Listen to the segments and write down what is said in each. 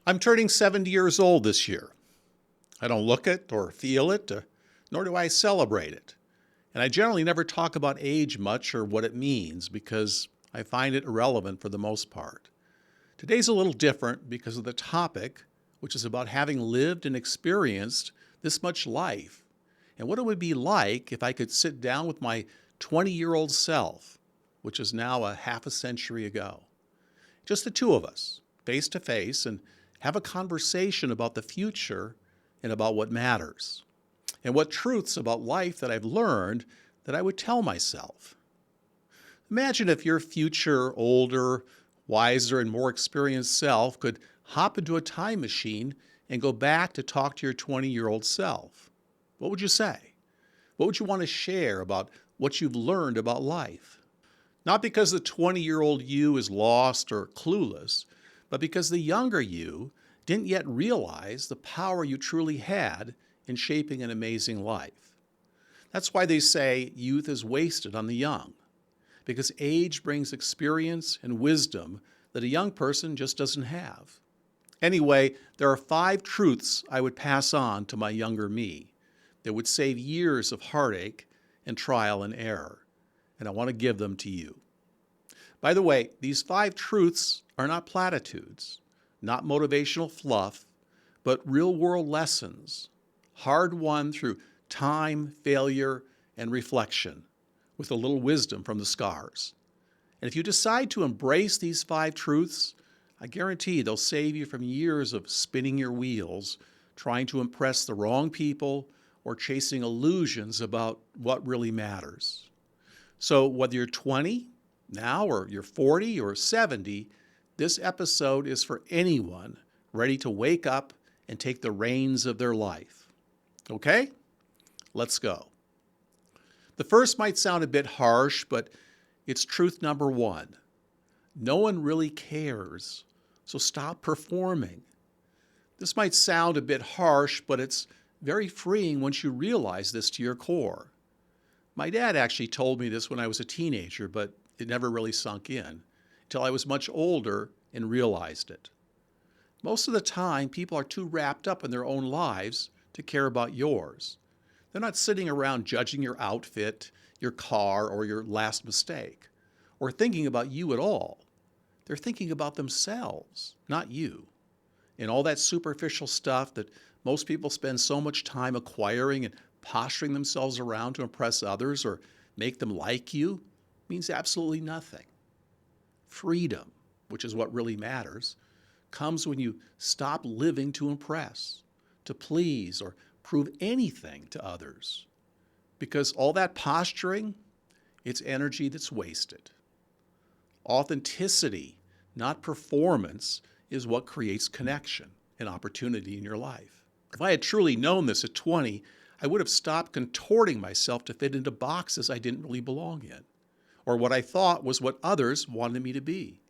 I'm turning 70 years old this year. I don't look it or feel it, nor do I celebrate it. And I generally never talk about age much or what it means because I find it irrelevant for the most part. Today's a little different because of the topic, which is about having lived and experienced this much life and what it would be like if I could sit down with my 20-year-old self, which is now a half a century ago. Just the two of us, face to face, and have a conversation about the future and about what matters, and what truths about life that I've learned that I would tell myself. Imagine if your future, older, wiser, and more experienced self could hop into a time machine and go back to talk to your 20-year-old self. What would you say? What would you want to share about what you've learned about life? Not because the 20-year-old you is lost or clueless, but because the younger you didn't yet realize the power you truly had in shaping an amazing life. That's why they say youth is wasted on the young, because age brings experience and wisdom that a young person just doesn't have. Anyway, there are 5 truths I would pass on to my younger me that would save years of heartache and trial and error, and I want to give them to you. By the way, these 5 truths are not platitudes, not motivational fluff, but real-world lessons, hard-won through time, failure, and reflection, with a little wisdom from the scars. And if you decide to embrace these 5 truths, I guarantee they'll save you from years of spinning your wheels, trying to impress the wrong people, or chasing illusions about what really matters. So whether you're 20 now, or you're 40 or 70, this episode is for anyone ready to wake up and take the reins of their life. Okay? Let's go. The first might sound a bit harsh, but it's truth number 1. No one really cares, so stop performing. This might sound a bit harsh, but it's very freeing once you realize this to your core. My dad actually told me this when I was a teenager, but it never really sunk in until I was much older and realized it. Most of the time, people are too wrapped up in their own lives to care about yours. They're not sitting around judging your outfit, your car, or your last mistake, or thinking about you at all. They're thinking about themselves, not you. And all that superficial stuff that most people spend so much time acquiring and posturing themselves around to impress others or make them like you means absolutely nothing. Freedom, which is what really matters, comes when you stop living to impress, to please, or prove anything to others. Because all that posturing, it's energy that's wasted. Authenticity, not performance, is what creates connection and opportunity in your life. If I had truly known this at 20, I would have stopped contorting myself to fit into boxes I didn't really belong in, or what I thought was what others wanted me to be.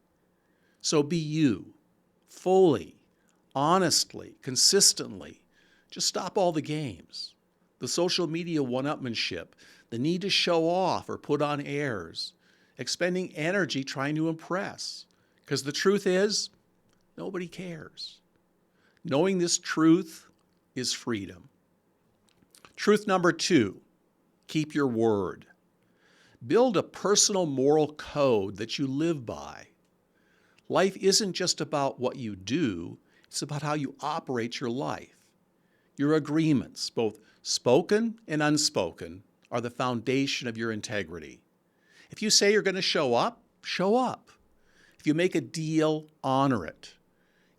So be you, fully, honestly, consistently. Just stop all the games. The social media one-upmanship, the need to show off or put on airs, expending energy trying to impress. Because the truth is, nobody cares. Knowing this truth is freedom. Truth number 2, keep your word. Build a personal moral code that you live by. Life isn't just about what you do, it's about how you operate your life. Your agreements, both spoken and unspoken, are the foundation of your integrity. If you say you're going to show up, show up. If you make a deal, honor it.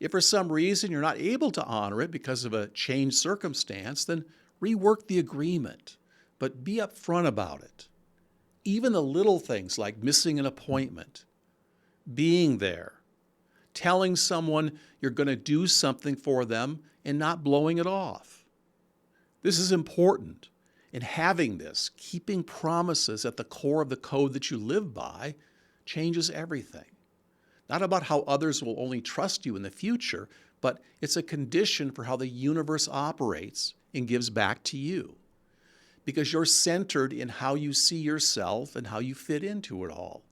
If for some reason you're not able to honor it because of a changed circumstance, then rework the agreement, but be upfront about it. Even the little things like missing an appointment, being there, telling someone you're going to do something for them and not blowing it off. This is important. And having this, keeping promises at the core of the code that you live by, changes everything. Not about how others will only trust you in the future, but it's a condition for how the universe operates and gives back to you. Because you're centered in how you see yourself and how you fit into it all.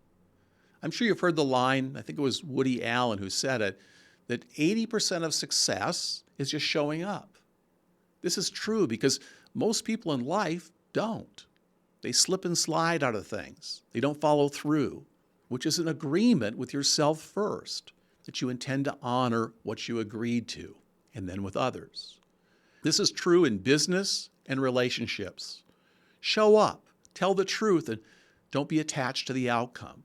I'm sure you've heard the line, I think it was Woody Allen who said it, that 80% of success is just showing up. This is true because most people in life don't. They slip and slide out of things. They don't follow through, which is an agreement with yourself first, that you intend to honor what you agreed to, and then with others. This is true in business and relationships. Show up, tell the truth, and don't be attached to the outcome.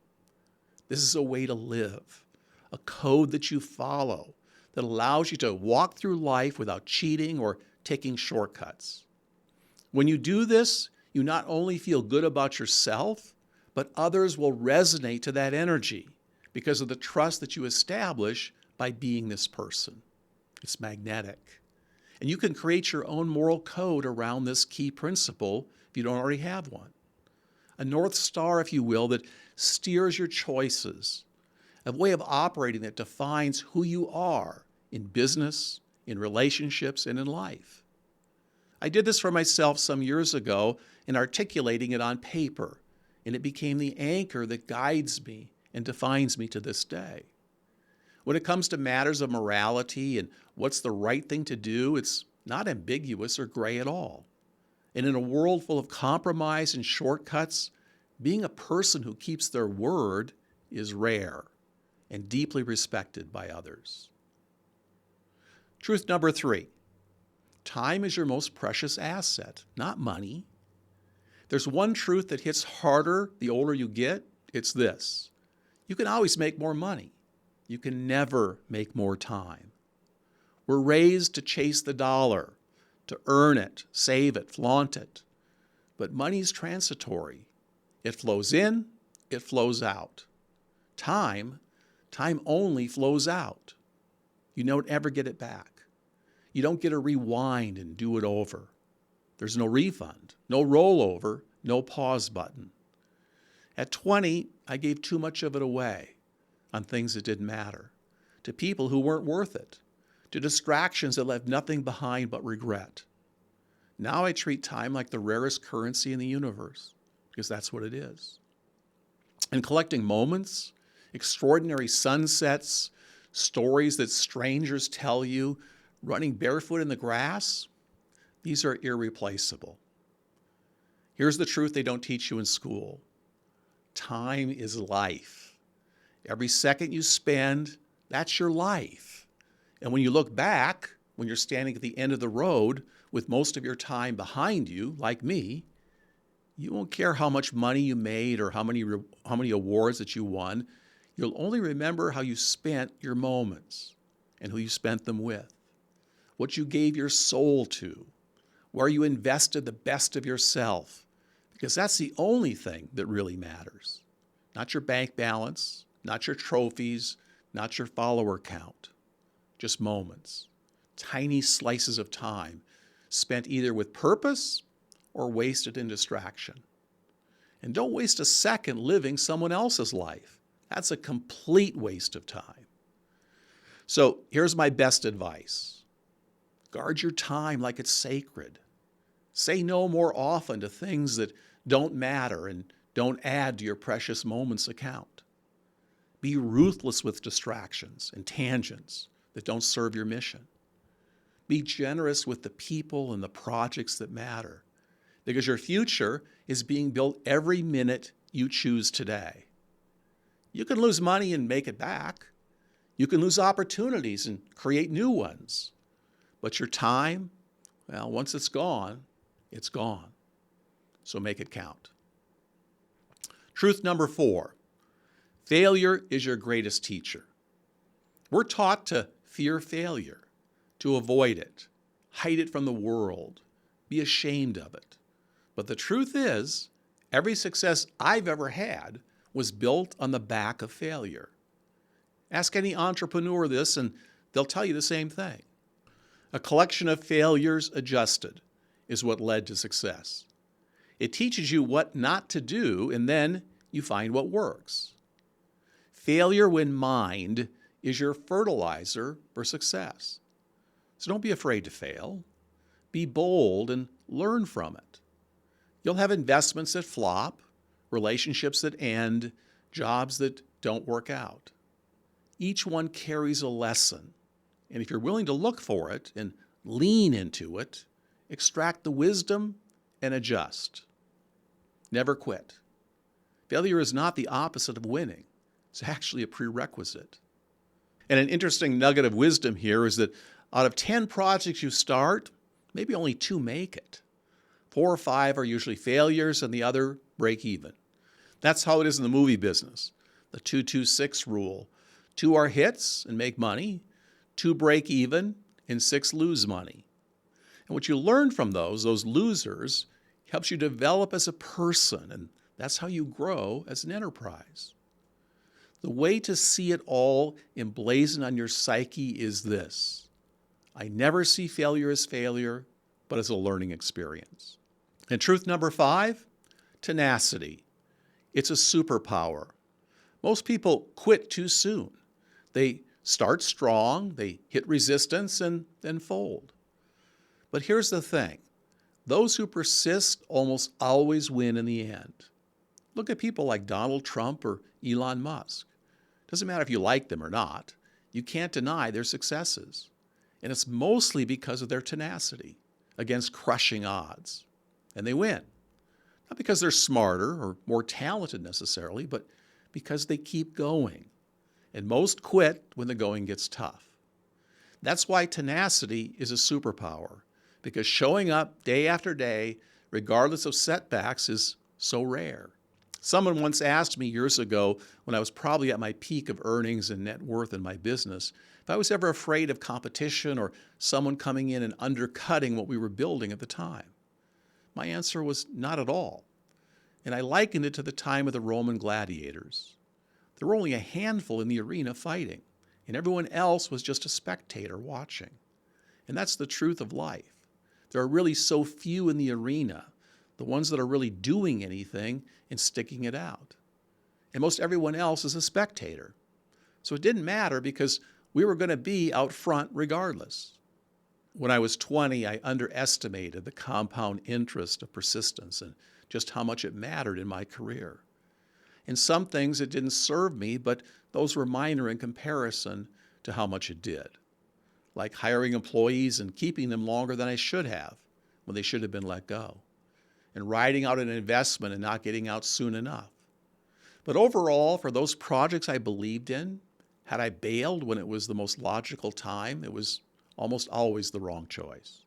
This is a way to live, a code that you follow that allows you to walk through life without cheating or taking shortcuts. When you do this, you not only feel good about yourself, but others will resonate to that energy because of the trust that you establish by being this person. It's magnetic. And you can create your own moral code around this key principle if you don't already have one. A North Star, if you will, that steers your choices, a way of operating that defines who you are in business, in relationships, and in life. I did this for myself some years ago in articulating it on paper, and it became the anchor that guides me and defines me to this day. When it comes to matters of morality and what's the right thing to do, it's not ambiguous or gray at all. And in a world full of compromise and shortcuts, being a person who keeps their word is rare and deeply respected by others. Truth number 3, time is your most precious asset, not money. There's one truth that hits harder the older you get, it's this. You can always make more money. You can never make more time. We're raised to chase the dollar, to earn it, save it, flaunt it. But money's transitory. It flows in, it flows out. Time only flows out. You don't ever get it back. You don't get to rewind and do it over. There's no refund, no rollover, no pause button. At 20, I gave too much of it away on things that didn't matter, to people who weren't worth it, to distractions that left nothing behind but regret. Now I treat time like the rarest currency in the universe, because that's what it is. And collecting moments, extraordinary sunsets, stories that strangers tell you, running barefoot in the grass, these are irreplaceable. Here's the truth they don't teach you in school. Time is life. Every second you spend, that's your life. And when you look back, when you're standing at the end of the road with most of your time behind you, like me, you won't care how much money you made or how many awards that you won. You'll only remember how you spent your moments and who you spent them with, what you gave your soul to, where you invested the best of yourself, because that's the only thing that really matters. Not your bank balance, not your trophies, not your follower count, just moments, tiny slices of time spent either with purpose or wasted in distraction. And don't waste a second living someone else's life. That's a complete waste of time. So here's my best advice. Guard your time like it's sacred. Say no more often to things that don't matter and don't add to your precious moments account. Be ruthless with distractions and tangents that don't serve your mission. Be generous with the people and the projects that matter, because your future is being built every minute you choose today. You can lose money and make it back. You can lose opportunities and create new ones. But your time, well, once it's gone, it's gone. So make it count. Truth number 4, failure is your greatest teacher. We're taught to fear failure, to avoid it, hide it from the world, be ashamed of it. But the truth is, every success I've ever had was built on the back of failure. Ask any entrepreneur this and they'll tell you the same thing. A collection of failures adjusted is what led to success. It teaches you what not to do, and then you find what works. Failure, when mined, is your fertilizer for success. So don't be afraid to fail. Be bold and learn from it. You'll have investments that flop, relationships that end, jobs that don't work out. Each one carries a lesson. And if you're willing to look for it and lean into it, extract the wisdom and adjust. Never quit. Failure is not the opposite of winning. It's actually a prerequisite. And an interesting nugget of wisdom here is that out of 10 projects you start, maybe only 2 make it. 4 or 5 are usually failures and the other break even. That's how it is in the movie business. The 2-2-6 rule. 2 are hits and make money, 2 break even, and 6 lose money. And what you learn from those losers, helps you develop as a person, and that's how you grow as an enterprise. The way to see it all emblazoned on your psyche is this: I never see failure as failure, but as a learning experience. And truth number 5, tenacity. It's a superpower. Most people quit too soon. They start strong, they hit resistance, and then fold. But here's the thing. Those who persist almost always win in the end. Look at people like Donald Trump or Elon Musk. Doesn't matter if you like them or not. You can't deny their successes. And it's mostly because of their tenacity against crushing odds. And they win. Not because they're smarter or more talented necessarily, but because they keep going. And most quit when the going gets tough. That's why tenacity is a superpower, because showing up day after day, regardless of setbacks, is so rare. Someone once asked me years ago, when I was probably at my peak of earnings and net worth in my business, if I was ever afraid of competition or someone coming in and undercutting what we were building at the time. My answer was not at all. And I likened it to the time of the Roman gladiators. There were only a handful in the arena fighting, and everyone else was just a spectator watching. And that's the truth of life. There are really so few in the arena, the ones that are really doing anything and sticking it out. And most everyone else is a spectator. So it didn't matter because we were going to be out front regardless. When I was 20, I underestimated the compound interest of persistence and just how much it mattered in my career. In some things it didn't serve me, but those were minor in comparison to how much it did. Like hiring employees and keeping them longer than I should have when they should have been let go. And riding out an investment and not getting out soon enough. But overall, for those projects I believed in, had I bailed when it was the most logical time, it was almost always the wrong choice.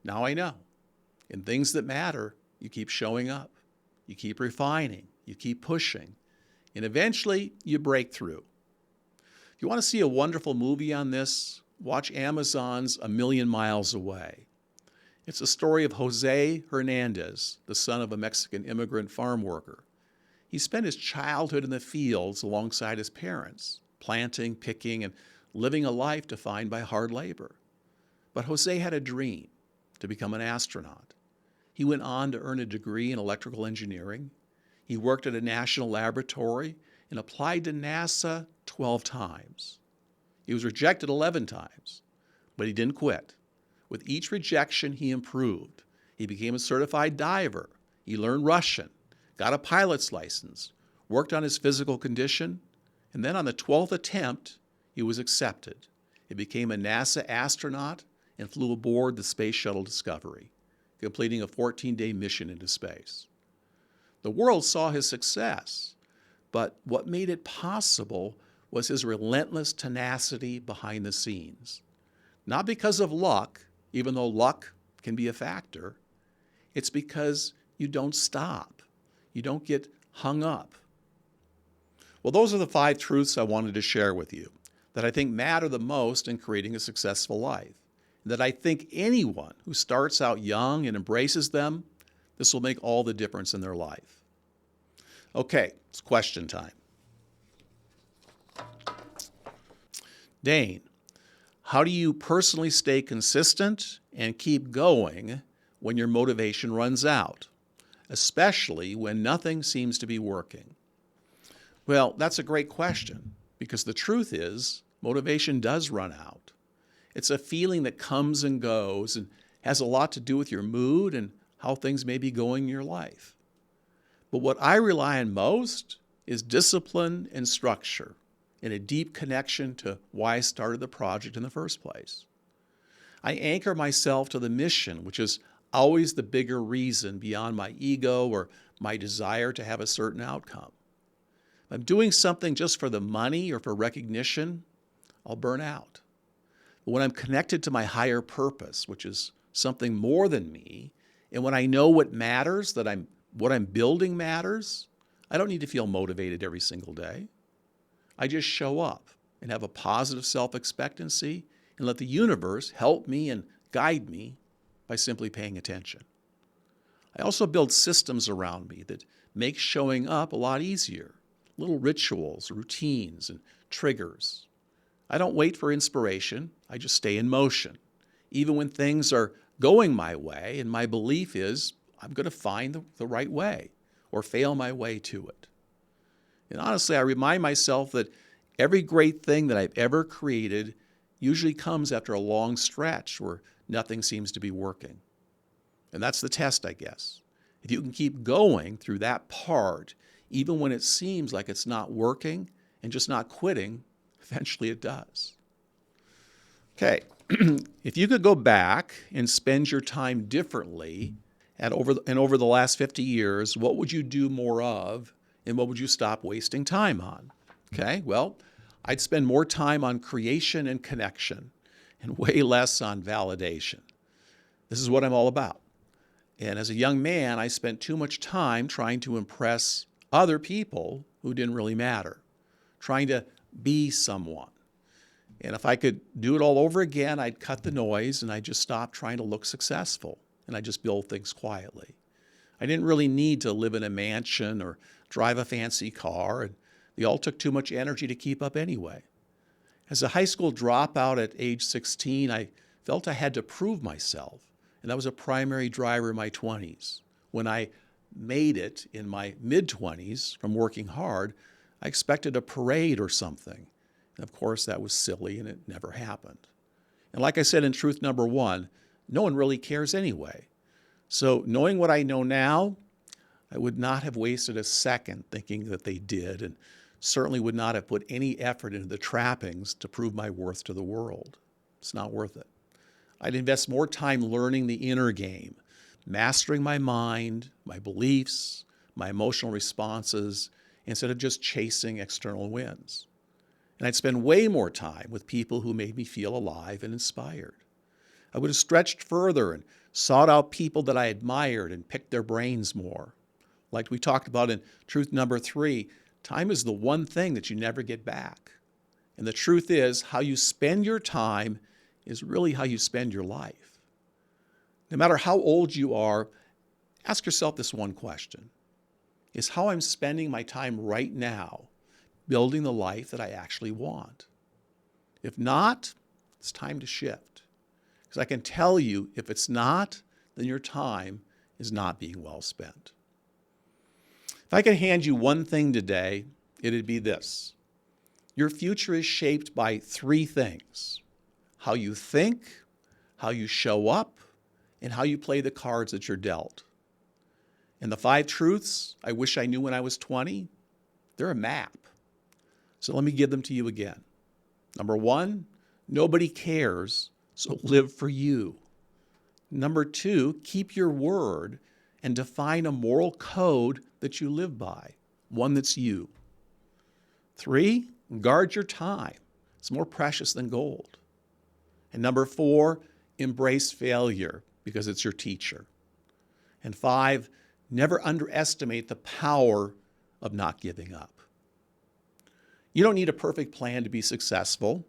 Now I know. In things that matter, you keep showing up. You keep refining. You keep pushing. And eventually, you break through. If you want to see a wonderful movie on this, watch Amazon's A Million Miles Away. It's the story of Jose Hernandez, the son of a Mexican immigrant farm worker. He spent his childhood in the fields alongside his parents, planting, picking, and living a life defined by hard labor. But Jose had a dream to become an astronaut. He went on to earn a degree in electrical engineering. He worked at a national laboratory and applied to NASA 12 times. He was rejected 11 times, but he didn't quit. With each rejection, he improved. He became a certified diver. He learned Russian, got a pilot's license, worked on his physical condition, and then on the 12th attempt, he was accepted. He became a NASA astronaut and flew aboard the Space Shuttle Discovery, completing a 14-day mission into space. The world saw his success, but what made it possible was his relentless tenacity behind the scenes. Not because of luck, even though luck can be a factor. It's because you don't stop. You don't get hung up. Well, those are the 5 truths I wanted to share with you that I think matter the most in creating a successful life. That I think anyone who starts out young and embraces them, this will make all the difference in their life. Okay, it's question time. Dane, how do you personally stay consistent and keep going when your motivation runs out, especially when nothing seems to be working? Well, that's a great question because the truth is motivation does run out. It's a feeling that comes and goes and has a lot to do with your mood and how things may be going in your life. But what I rely on most is discipline and structure. and a deep connection to why I started the project in the first place. I anchor myself to the mission, which is always the bigger reason beyond my ego or my desire to have a certain outcome. If I'm doing something just for the money or for recognition, I'll burn out. But when I'm connected to my higher purpose, which is something more than me, and when I know what matters, what I'm building matters, I don't need to feel motivated every single day. I just show up and have a positive self-expectancy and let the universe help me and guide me by simply paying attention. I also build systems around me that make showing up a lot easier. Little rituals, routines, and triggers. I don't wait for inspiration. I just stay in motion. Even when things are going my way, and my belief is I'm going to find the right way or fail my way to it. And honestly, I remind myself that every great thing that I've ever created usually comes after a long stretch where nothing seems to be working. And that's the test, I guess. If you can keep going through that part, even when it seems like it's not working and just not quitting, eventually it does. Okay, if you could go back and spend your time differently over the last 50 years, what would you do more of and what would you stop wasting time on? Okay, well, I'd spend more time on creation and connection and way less on validation. This is what I'm all about. And as a young man, I spent too much time trying to impress other people who didn't really matter, trying to be someone. And if I could do it all over again, I'd cut the noise and I'd just stop trying to look successful and I'd just build things quietly. I didn't really need to live in a mansion or drive a fancy car, and they all took too much energy to keep up anyway. As a high school dropout at age 16, I felt I had to prove myself, and that was a primary driver in my 20s. When I made it in my mid-20s from working hard, I expected a parade or something. And of course, that was silly and it never happened. And like I said in truth number 1, no one really cares anyway. So knowing what I know now, I would not have wasted a second thinking that they did, and certainly would not have put any effort into the trappings to prove my worth to the world. It's not worth it. I'd invest more time learning the inner game, mastering my mind, my beliefs, my emotional responses, instead of just chasing external wins. And I'd spend way more time with people who made me feel alive and inspired. I would have stretched further and sought out people that I admired and picked their brains more. Like we talked about in truth number 3, time is the one thing that you never get back. And the truth is, how you spend your time is really how you spend your life. No matter how old you are, ask yourself this one question. Is how I'm spending my time right now building the life that I actually want? If not, it's time to shift. Because I can tell you, if it's not, then your time is not being well spent. If I could hand you one thing today, it'd be this. Your future is shaped by 3 things: how you think, how you show up, and how you play the cards that you're dealt. And the 5 truths I wish I knew when I was 20, they're a map. So let me give them to you again. Number 1, nobody cares, so live for you. Number 2, keep your word and define a moral code that you live by, one that's you. 3, guard your time. It's more precious than gold. And number 4, embrace failure because it's your teacher. And 5, never underestimate the power of not giving up. You don't need a perfect plan to be successful.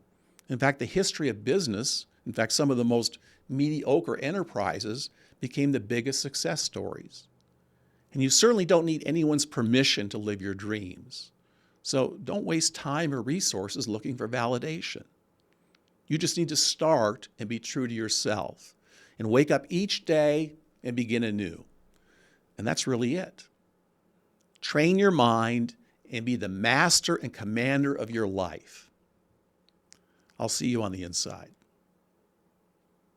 In fact, the history of business, in fact, some of the most mediocre enterprises became the biggest success stories. And you certainly don't need anyone's permission to live your dreams. So don't waste time or resources looking for validation. You just need to start and be true to yourself and wake up each day and begin anew. And that's really it. Train your mind and be the master and commander of your life. I'll see you on the inside.